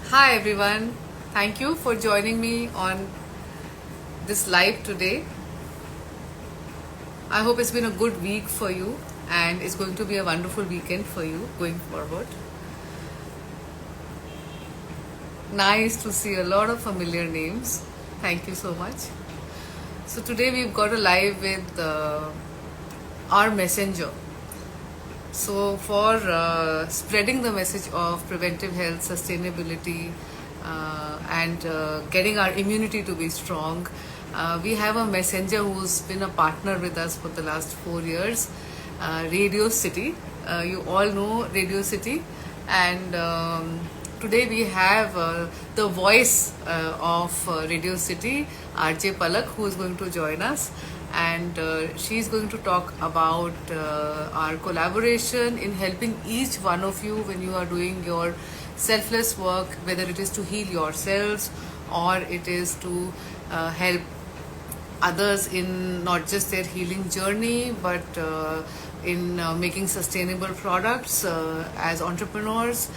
Hi everyone, thank you for joining me on this live today. I hope it's been a good week for you and it's going to be a wonderful weekend for you going forward. Nice to see a lot of familiar names. Thank you so much. So today we've got a live with our messenger. So, for spreading the message of preventive health, sustainability, and getting our immunity to be strong, we have a messenger who's been a partner with us for the last 4 years, Radio City. You all know Radio City, and today we have the voice of Radio City, RJ Palak, who is going to join us, and she's going to talk about our collaboration in helping each one of you when you are doing your selfless work, whether it is to heal yourselves or it is to help others in not just their healing journey but in making sustainable products as entrepreneurs.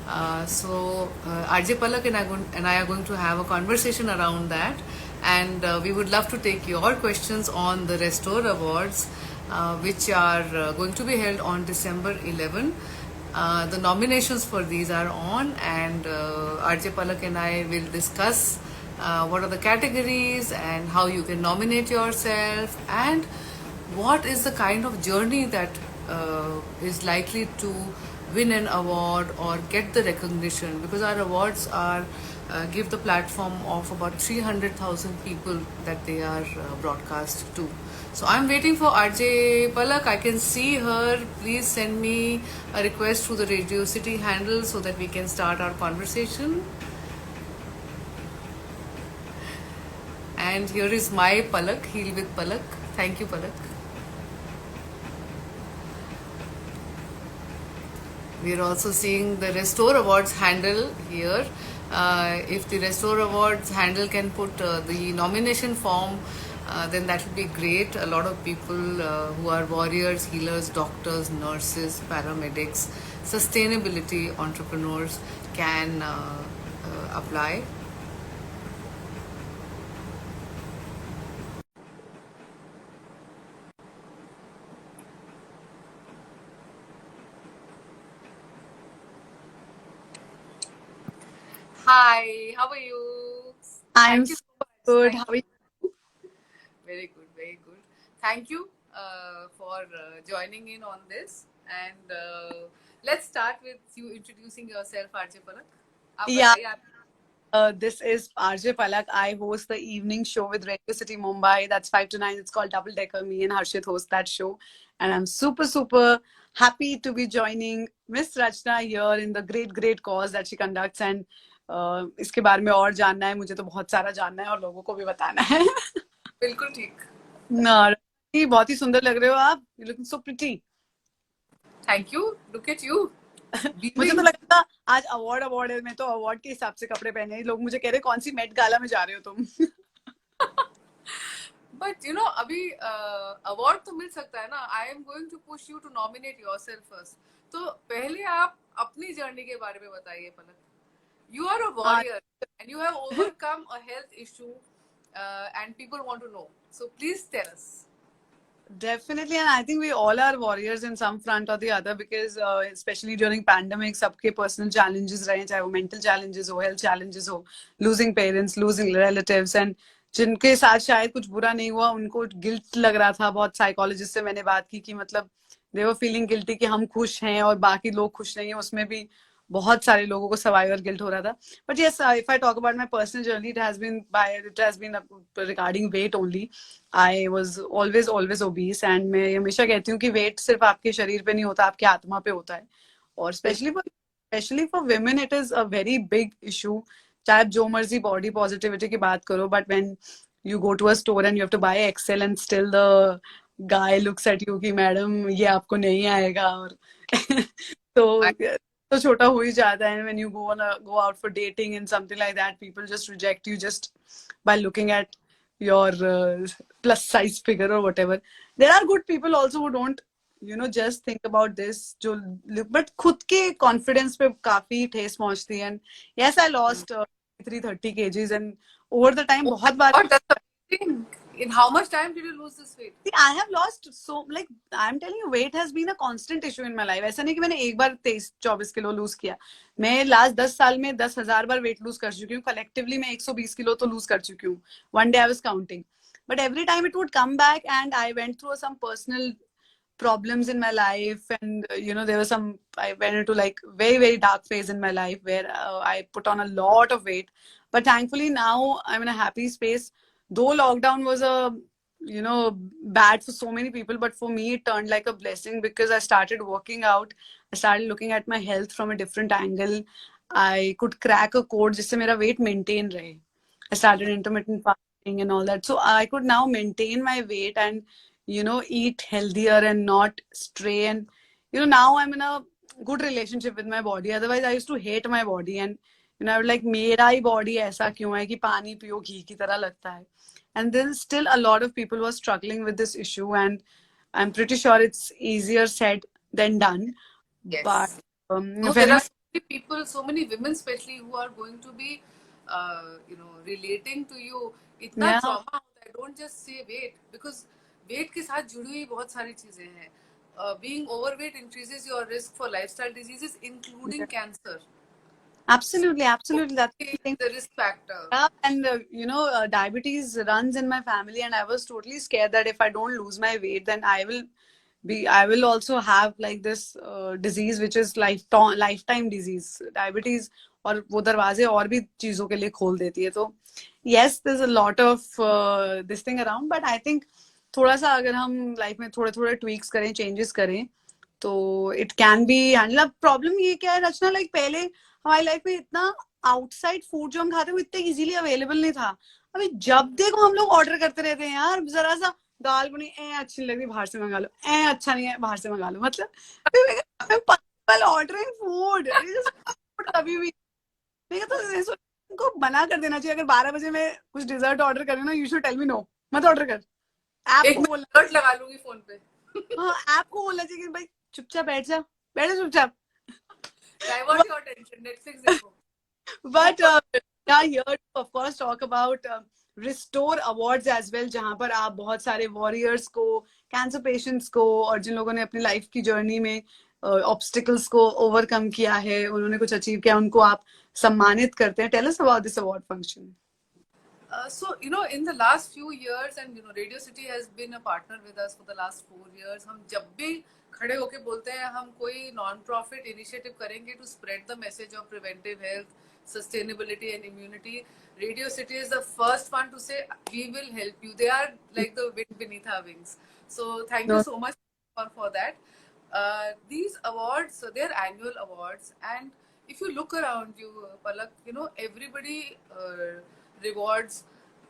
RJ Palak and I are going to have a conversation around that, and we would love to take your questions on the Restore Awards, which are going to be held on December 11. The nominations for these are on, and RJ Palak and I will discuss what are the categories and how you can nominate yourself and what is the kind of journey that is likely to win an award or get the recognition, because our awards are give the platform of about 300,000 people that they are broadcast to. So I'm waiting for RJ Palak. I can see her. Please send me a request through the Radio City handle so that we can start our conversation. And here is my Palak, Heal with Palak. Thank you, Palak. We are also seeing the Restore Awards handle here. If the Restore Awards handle can put the nomination form, then that would be great. A lot of people who are warriors, healers, doctors, nurses, paramedics, sustainability entrepreneurs can apply. Hi, how are you? I'm Thank you so so much. good. Thank How you. are you? Very good, very good. Thank you for joining in on this. And let's start with you introducing yourself, RJ Palak. आप Yeah, बताइए आप. this is RJ Palak. I host the evening show with Radio City Mumbai. That's 5 to 9. It's called Double Decker. Me and Harshit host that show. And I'm super, super happy to be joining Miss Rachna here in the great, great cause that she conducts. And इसके बारे में और जानना है मुझे तो बहुत सारा जानना है और लोगों को भी बताना है. बिल्कुल ठीक. ना, बहुत ही सुंदर लग रहे हो आप. You looking so pretty. Thank you. Look at you. मुझे तो Beaming. लगता आज अवार्ड अवार्ड है. मैं तो अवार्ड के हिसाब से कपड़े पहने हैं. लोग मुझे कह रहे कौन सी मेट गाला में जा रहे हो तुम. But you know, अभी अवार्ड तो मिल सकता है ना. I am going to push you to nominate yourself first. तो पहले आप अपनी जर्नी के बारे में बताइए पलक. You are a हाँ, warrior and you have overcome a health issue, and people want to know. So please tell us. definitely, and I think we all are warriors in some front or the other because especially during pandemic सबके personal challenges रहे, चाहे वो mental challenges हो, health challenges हो, losing parents, losing relatives, and जिनके साथ शायद कुछ बुरा नहीं हुआ उनको गिल्ट लग रहा था. बहुत साइकोलॉजिस्ट से मैंने बात की कि मतलब they were feeling guilty कि हम खुश हैं और बाकी लोग खुश नहीं हैं. उसमें भी बहुत सारे लोगों को सर्वाइवर गिल्ट हो रहा था. But yes, if I talk about my personal journey, it has been regarding weight only. I was always obese, and मैं हमेशा कहती हूँ कि weight सिर्फ आपके शरीर पे नहीं होता, आपके आत्मा पे होता है. और especially for women, it is a very big issue. चाहे आप जो मर्जी body positivity की बात करो, but when you go to a store and you have to buy XL and still the guy looks at you कि madam ये आपको नहीं आएगा. और I, तो छोटा हो ही जाता है. when you go out for dating and something like that, people just reject you just by looking at your plus size figure or whatever. There are good people also who don't just think about this जो but खुद के confidence पे काफी ठेस पहुंचती है. And yes, I lost 330 kgs and over the time Oh my बहुत बार. God, that's amazing. In how much time did you lose this weight? See, I have lost so like I'm telling you, weight has been a constant issue in my life. ऐसा नहीं कि मैंने एक बार 23-24 kilo loose किया. मैं last 10 साल में 10,000 बार weight lose कर चुकी हूँ. कलेक्टिवली मैं 120 किलो तो लूज कर चुकी हूँ. One day I was counting, but every time it would come back, and I went through some personal problems in my life, and there was some, I went into like very very dark phase in my life where I put on a lot of weight, but thankfully now I'm in a happy space. Though lockdown was a bad for so many people, but for me it turned like a blessing because I started working out. I started looking at my health from a different angle. I could crack a code जिससे मेरा weight maintain रहे. I started intermittent fasting and all that, so I could now maintain my weight and eat healthier and not stray. And now I'm in a good relationship with my body. Otherwise I used to hate my body, and I would like, मेरा ही body ऐसा क्यों है कि पानी पियो घी की तरह लगता है. And there's still a lot of people who are struggling with this issue, and I'm pretty sure it's easier said than done. But Yes. No, if there are anyone, so many people, so many women especially, who are going to be, relating to you. इतना yeah, trauma होता है. Don't just say weight, because weight के साथ जुड़ी हुई बहुत सारी चीजें हैं. Being overweight increases your risk for lifestyle diseases, including cancer. absolutely, absolutely, that's the It's thing. the risk factor. Yeah, and diabetes runs in my family, and I was totally scared that if I don't lose my weight, then I will also have like this disease, which is lifetime disease, diabetes. और वो दरवाजे और भी चीजों के लिए खोल देती है. तो yes, there's a lot of this thing around, but I think थोड़ा सा अगर हम लाइफ में थोड़े थोड़े tweaks करें, changes करें, तो इट कैन बी हैंडल. अब प्रॉब्लम ये क्या है रचना, लाइक पहले हमारी लाइफ में इतना आउटसाइड फूड जो हम खाते हैं वो इतने इजीली अवेलेबल नहीं था. अभी जब देखो हम लोग ऑर्डर करते रहते हैं यार. जरा सा दाल बनी अच्छी नहीं लग रही, बाहर से मंगा लो. अच्छा नहीं है, बाहर से मंगा लो. मतलब ऑर्डरिंग फूड कभी भी नहीं. तो उनको मना कर देना चाहिए. अगर 12 बजे मैं कुछ डिजर्ट ऑर्डर करें ना, you should tell me no, मत ऑर्डर कर. ऐप एक को बोलना, मिनट लगा लूंगी फोन पे. हाँ ऐप को बोलना चाहिए कि भाई चुपचाप बैठ जा, बैठ जा चुपचाप. Divert your attention. Netflix देखो. But yeah, here to of course talk about Restore Awards as well, जहाँ पर आप बहुत सारे warriors को, cancer patients को, और जिन लोगों ने अपनी लाइफ की जर्नी में ऑब्स्टिकल्स को ओवरकम किया है, उन्होंने कुछ अचीव किया, उनको आप सम्मानित करते हैं. Tell us about this award function. So, in the last few years, and Radio City has been a partner with us for the last 4 years. हम जब भी खड़े होके बोलते हैं हम कोई non-profit initiative करेंगे to spread the message of preventive health, sustainability and immunity, Radio City is the first one to say we will help you. They are like the wind beneath our wings. So thank you so much for that. These awards, so they're annual awards, and if you look around you, Palak, everybody rewards.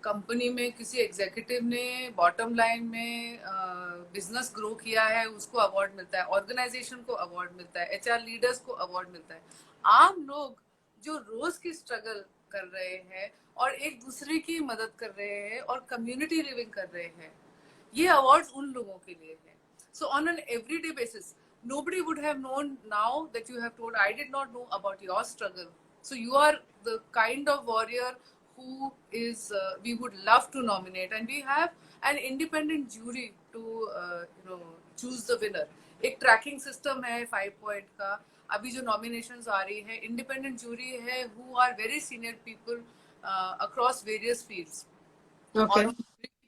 Company में किसी executive ने bottom line में business grow किया है, उसको award मिलता है. Organisation को अवार्ड मिलता है. एचआर लीडर्स को अवार्ड मिलता है. आम लोग जो रोज की स्ट्रगल कर रहे हैं और एक दूसरे की मदद कर रहे हैं और कम्युनिटी लिविंग कर रहे हैं, ये अवार्ड्स उन लोगों के लिए है. So on an everyday basis, nobody would have known now that you have told, I did not know about your struggle. So you are the kind of warrior who is we would love to nominate, and we have an independent jury to choose the winner. एक tracking system है 5 point का. अभी जो nominations आ रही है, independent jury है who are very senior people across various fields. Okay. Or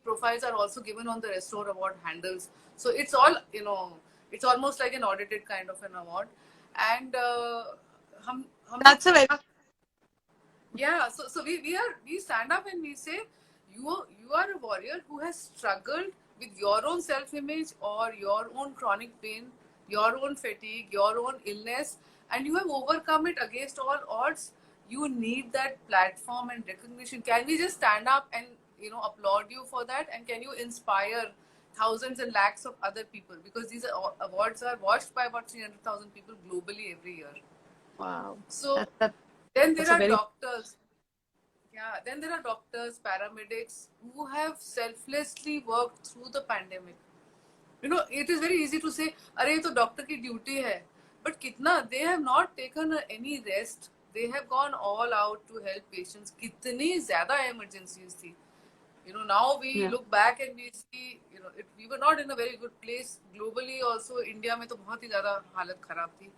profiles are also given on the Restore Award handles. So it's all, it's almost like an audited kind of an award. And That's a very yeah, so we stand up and we say you are a warrior who has struggled with your own self-image or your own chronic pain, your own fatigue, your own illness, and you have overcome it against all odds. You need that platform and recognition. Can we just stand up and applaud you for that? And can you inspire thousands and lakhs of other people? Because these awards are watched by about 300,000 people globally every year. wow. So That, then there that's a are very doctors. Yeah, then there are doctors, paramedics who have selflessly worked through the pandemic You know, it is very easy to say, अरे ये तो doctor की duty है, but कितना they have not taken any rest. They have gone all out to help patients. कितनी ज्यादा emergencies थी. You know, now we Yeah. look back and we see, you know, we were not in a very good place globally. Also, India में तो बहुत ही ज्यादा हालत खराब थी.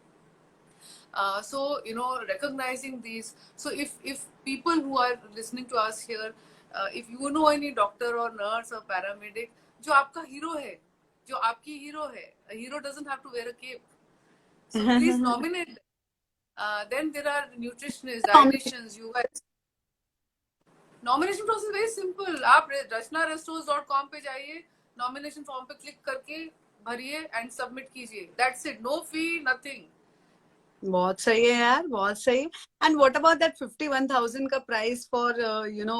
So you know, recognizing these. So if people who are listening to us here, if you know any doctor or nurse or paramedic जो आपका hero है, जो आपकी हीरो है, a hero doesn't have to wear a cape. So please nominate them. Then there are nutritionists, dietitians. You guys, nomination process very simple. आप rachnarestos.com पे जाइए, nomination form पे क्लिक करके भरिए एंड सबमिट कीजिए. That's it. No fee, nothing. बहुत सही है यार, बहुत सही. एंड व्हाट अबाउट दैट 51,000 का price for you know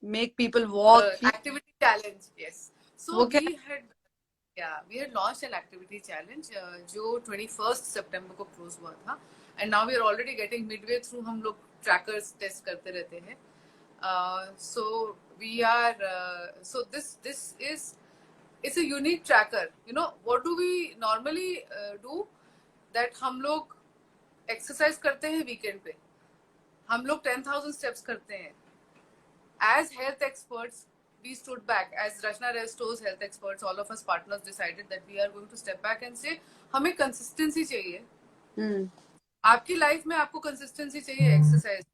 make people walk activity challenge. Yes. So वो क्या? we had launched an activity challenge जो 21st सितंबर को क्लोज हुआ था. And now we are already getting midway through. हम लोग trackers test करते रहते हैं. So we are so this is, it's a unique tracker. You know, what do we normally do? That हम लोग एक्सरसाइज करते हैं वीकेंड पे, हम लोग 10,000 स्टेप्स करते हैं. As health experts, we stood back. As Rachna Restos health experts, all of us partners decided that we are going to step back and say, हमें consistency चाहिए. आपकी लाइफ में आपको consistency चाहिए. Exercise,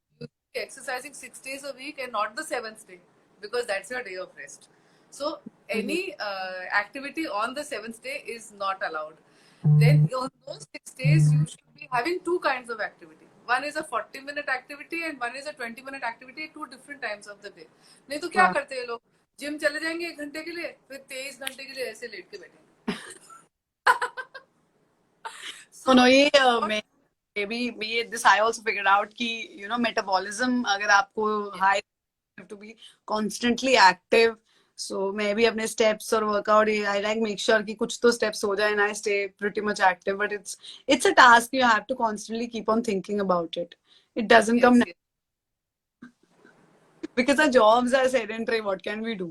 exercising 6 days a week and not the 7th day, because that's your day of rest. So any activity on the 7th day is not allowed. Then on those 6 days you should be having two kinds of activity. One is a 40-minute activity and one is a 20-minute activity at two different times of the day. नहीं तो क्या करते हैं लोग, gym चले जाएंगे 1 घंटे के लिए, फिर 23 घंटे के लिए ऐसे लेट के बैठेंगे. So no, ये maybe this I also figured out कि you know metabolism अगर आपको high, you have to be constantly active. So मैं भी अपने steps और workout I like make sure कि कुछ तो steps हो जाए and I stay pretty much active. But it's a task. You have to constantly keep on thinking about it. It doesn't come because our jobs are sedentary. What can we do?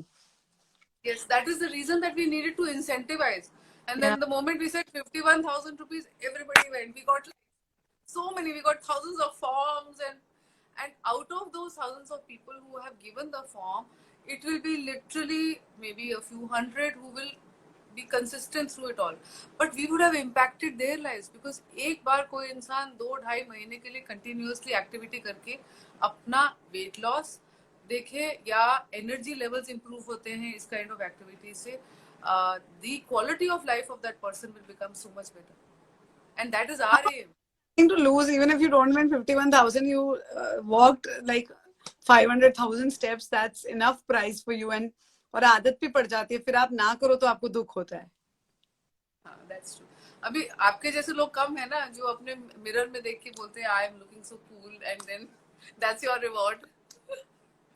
Yes, that is the reason that we needed to incentivize. And then the moment we said 51,000 rupees, everybody went. We got like so many. We got thousands of forms, and out of those thousands of people who have given the form, it will be literally maybe a few hundred who will be consistent through it all. But we would have impacted their lives, because एक बार कोई इंसान 2-2.5 महीने के लिए continuously activity करके अपना weight loss देखे या energy levels improve होते हैं इस kind of activity से, the quality of life of that person will become so much better. And that is our aim. To lose, even if you don't win 51,000, you walked like 500,000 steps. That's enough price for you. And और आदत भी पड़ जाती है, फिर आप ना करो तो आपको दुख होता है. That's true. अभी आपके जैसे लोग कम है ना जो अपने मिरर में देख के बोलते हैं I am looking so cool, and then that's your reward.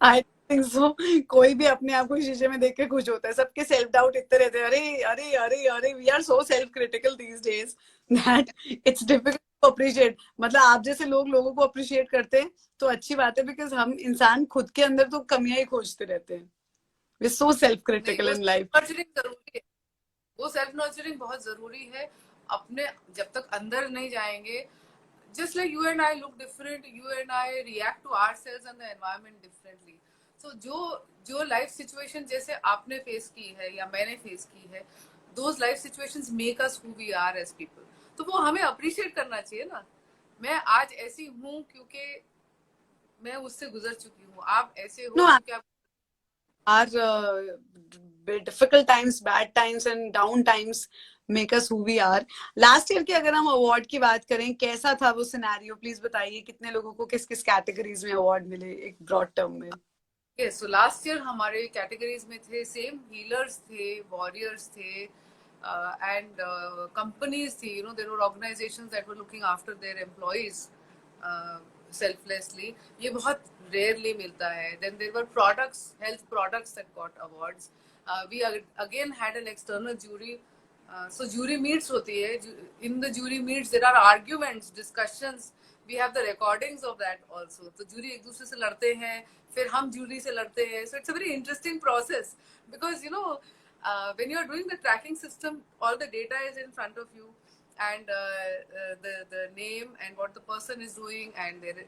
I think so. कोई भी अपने आप को शीशे में देख के खुश होता है. सबके सेल्फ डाउट इतने रहते हैं. अरे अरे अरे अरे, we are so self critical these days that it's difficult to appreciate. मतलब आप जैसे लोग लोगों को अप्रिशिएट करते हैं तो अच्छी बात है, बिकॉज हम इंसान खुद के अंदर तो कमियां ही खोजते रहते हैं. We're so self critical in life. Nurturing जरूरी है, वो सेल्फ नर्चरिंग बहुत जरूरी है. अपने जब तक अंदर नहीं जाएंगे, just like you and I look different, you and I react to ourselves and the environment differently. So जो लाइफ सिचुएशन जैसे आपने फेस की है या मैंने फेस की है, those life situations make us who we are as people. तो वो हमें अप्रिशिएट करना चाहिए ना. मैं आज ऐसी हूँ क्योंकि मैं उससे गुजर चुकी हूँ. आप ऐसे हो क्योंकि आप our difficult times, bad times and down times make us who we are. Last year की अगर हम अवार्ड की बात करें, कैसा था वो सिनेरियो? प्लीज बताइए, कितने लोगों को किस किस कैटेगरीज में अवार्ड मिले एक ब्रॉड टर्म में? Yes, so last year हमारे कैटेगरीज में थे सेम हीलर्स थे, वॉरियर्स थे, and companies थी. You know, there were organizations that were looking after their employees selflessly. ये बहुत rarely मिलता है. Then there were products, health products that got awards. We again had an external jury. So jury meets होती है. In the jury meets there are arguments, discussions. We have the recordings of that also. तो jury एक दूसरे से लड़ते हैं, फिर हम jury से लड़ते हैं. So it's a very interesting process because you know when you're doing the tracking system, all the data is in front of you, and the name and what the person is doing, and their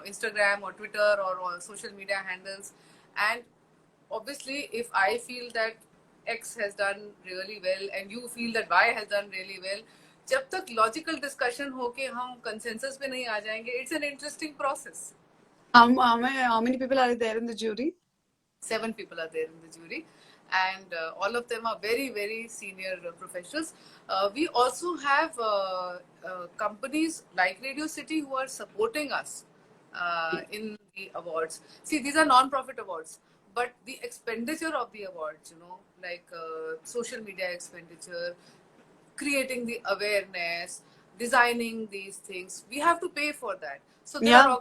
Instagram or Twitter or social media handles. And obviously, if I feel that X has done really well and you feel that Y has done really well, जब तक logical discussion होके हम consensus पे नहीं आ जाएंगे, it's an interesting process. How many people are there in the jury? 7 people are there in the jury, and all of them are very, very senior professionals. We also have companies like Radio City who are supporting us in the awards. See, these are non-profit awards, but the expenditure of the awards, like social media expenditure, creating the awareness, designing these things, we have to pay for that. So there are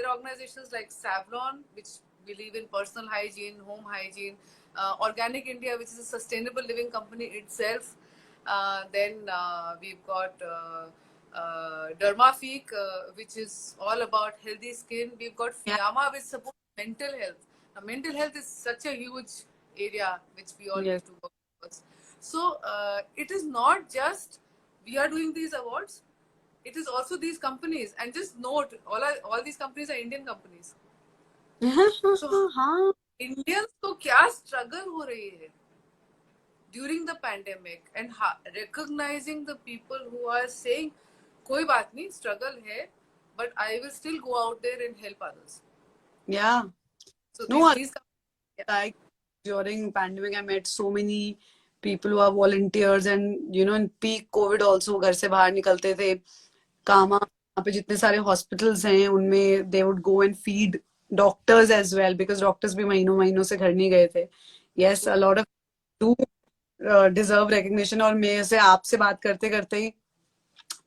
organizations like Savlon, which believe in personal hygiene, home hygiene, Organic India, which is a sustainable living company itself. Then we've got Dermafeek, which is all about healthy skin. We've got Fiyama, which supports mental health. Now, mental health is such a huge area which we all need to work towards. So it is not just we are doing these awards. It is also these companies, and just note, all these companies are Indian companies. So Indians को क्या struggle हो रही है during the pandemic, and recognizing the people who are saying कोई बात नहीं, struggle है, but I will still go out there and help others. Yeah. So these like during pandemic, I met so many people who are volunteers, and in peak COVID also घर से बाहर निकलते थे. कामा यहाँ पे जितने सारे हॉस्पिटल्स हैं उनमें they would go and feed doctors as well, because doctors भी महीनों से घर नहीं गए थे. Yes, a lot of do deserve recognition. और मैं से आपसे बात करते करते ही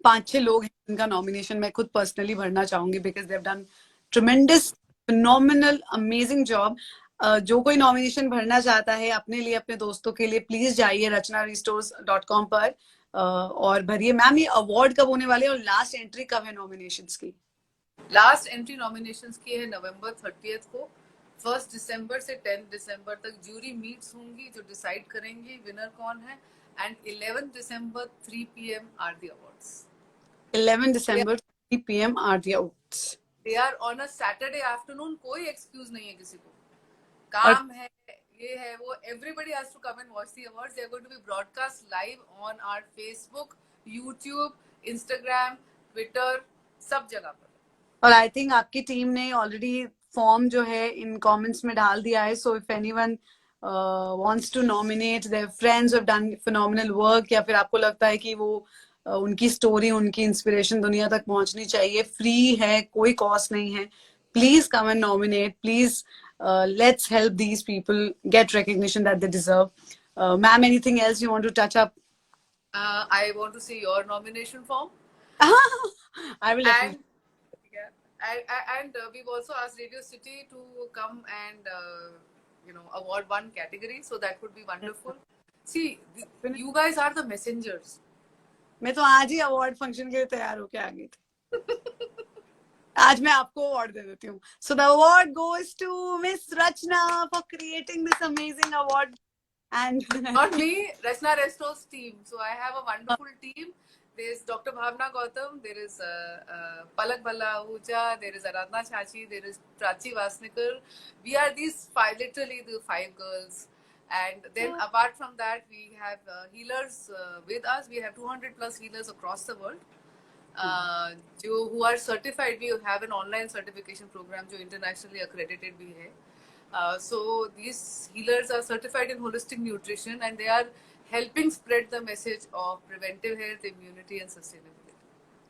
5-6 लोग हैं जिनका नॉमिनेशन मैं खुद पर्सनली भरना चाहूंगी, because they've done tremendous, phenomenal, amazing job. जो कोई नॉमिनेशन भरना चाहता है अपने लिए, अपने दोस्तों के लिए, प्लीज जाइए rachnarestores.com पर और भरिए. मैम, ये अवार्ड कब होने वाले और लास्ट एंट्री कब है नॉमिनेशंस की? लास्ट एंट्री नॉमिनेशंस की है November 30th को. 1 दिसंबर से 10 दिसंबर तक जूरी मीट्स होंगी जो डिसाइड करेंगी विनर कौन है, and 11 December 3 PM are the awards. 11 December 3 PM are the awards. They are on a Saturday afternoon. कोई excuse नहीं है किसी को. काम है, ये है वो. Everybody has to come and watch the awards. They are going to be broadcast live on our Facebook, YouTube, Instagram, Twitter, सब जगह पर. और आई थिंक आपकी टीम ने ऑलरेडी फॉर्म जो है इन कमेंट्स में डाल दिया है. So if anyone wants to nominate their friends who have done phenomenal work, या फिर आपको लगता है कि वो उनकी स्टोरी, उनकी इंस्पिरेशन दुनिया तक पहुंचनी चाहिए, फ्री है, कोई कॉस्ट नहीं है, please come and nominate. Please let's help these people get recognition that they deserve. Ma'am, anything else you want to touch up? I want to see your nomination form. I will definitely. And we've also asked Radio City to come and award one category, so that would be wonderful. See, you guys are the messengers. मैं तो आज ही award function के लिए तैयार होके आ गई थी. आज मैं आपको अवार्ड दे देती हूँ. So the award goes to Miss Rachna for creating this amazing award. And not me, Rachna Resto's team. So I have a wonderful team. There is Dr. Bhavna Gautam, there is Palak Balla Ahuja, there is Aradhana Chachi, there is Prachi Vasnikar. We are these literally the 5 girls. And then apart from that, we have healers with us. We have 200 plus healers across the world. who are certified. We have an online certification program जो internationally accredited भी है. So these healers are certified in holistic nutrition, and they are helping spread the message of preventive health, immunity and sustainability.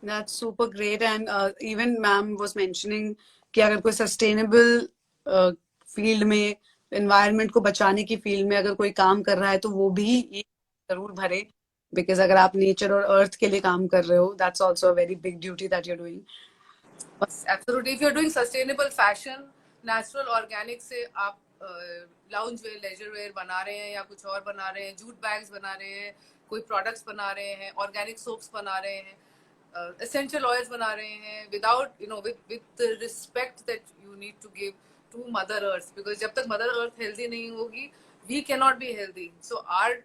That's super great. And even ma'am was mentioning कि अगर कोई sustainable field में, environment को बचाने की field में अगर कोई काम कर रहा है तो वो भी ये जरूर भरे, because अगर आप nature और earth के लिए काम कर रहे हो, that's also a very big duty that you're doing. Absolutely. If you're doing sustainable fashion, natural organic से आप लाउंज वेयर, लेजर वेयर बना रहे हैं या कुछ और बना रहे हैं, जूट बैग्स बना रहे हैं, कोई प्रोडक्ट्स बना रहे हैं, ऑर्गेनिक सोप्स बना रहे हैं, एसेंशियल ऑयल्स बना रहे हैं, without with the respect that you need to give to mother earth, because जब तक मदर अर्थ हेल्दी नहीं होगी we cannot be healthy. So our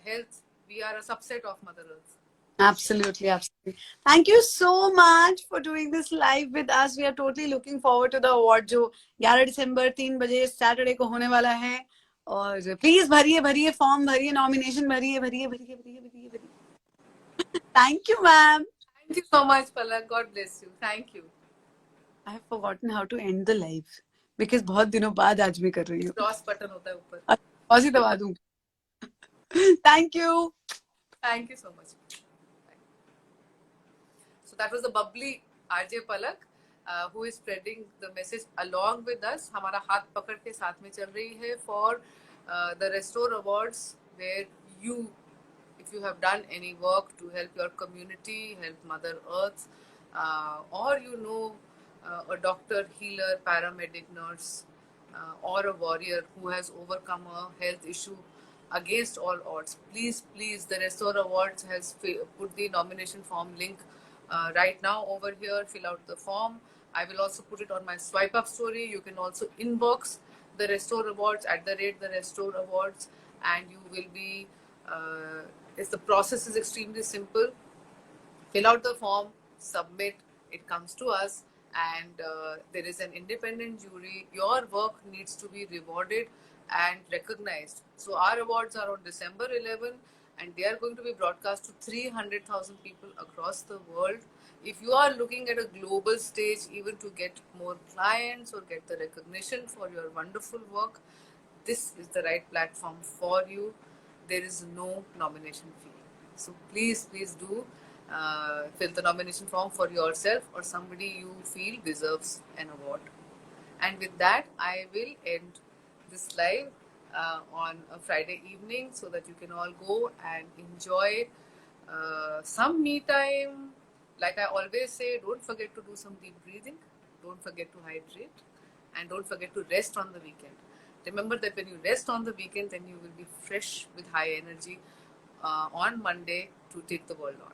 health, we are a subset of Mother Earth. Absolutely, absolutely. Thank you so much for doing this live with us. We are totally looking forward to the award जो 11 December 3 बजे Saturday को होने वाला है. और please भरिए भरिए form भरिए नॉमिनेशन भरिए भरिए भरिए भरिए भरिए भरिए. Thank you, ma'am. Thank you so much, Palak. God bless you. Thank you. I have forgotten how to end the live because बहुत दिनों बाद आज मैं कर रही हूँ. Cross button होता है ऊपर. और ही दबा दूँ. Thank you. Thank you so much. So that was the bubbly RJ Palak, who is spreading the message along with us. हमारा हाथ पकड़ के साथ में चल रही है for the Restore Awards, where you, if you have done any work to help your community, help Mother Earth, or you know a doctor, healer, paramedic, nurse, or a warrior who has overcome a health issue against all odds, please, please, the Restore Awards has put the nomination form link right now over here. Fill out the form. I will also put it on my swipe up story. You can also inbox the Restore Awards at the rate the Restore Awards, and you will be. The process is extremely simple. Fill out the form, submit, it comes to us, and there is an independent jury. Your work needs to be rewarded and recognized. So our awards are on December 11, and they are going to be broadcast to 300,000 people across the world. If you are looking at a global stage, even to get more clients or get the recognition for your wonderful work, this is the right platform for you. There is no nomination fee. So please, please do fill the nomination form for yourself or somebody you feel deserves an award. And with that, I will end this live on a Friday evening so that you can all go and enjoy some me time. Like I always say, don't forget to do some deep breathing, don't forget to hydrate, and don't forget to rest on the weekend. Remember that when you rest on the weekend, then you will be fresh with high energy on Monday to take the world on.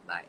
Bye.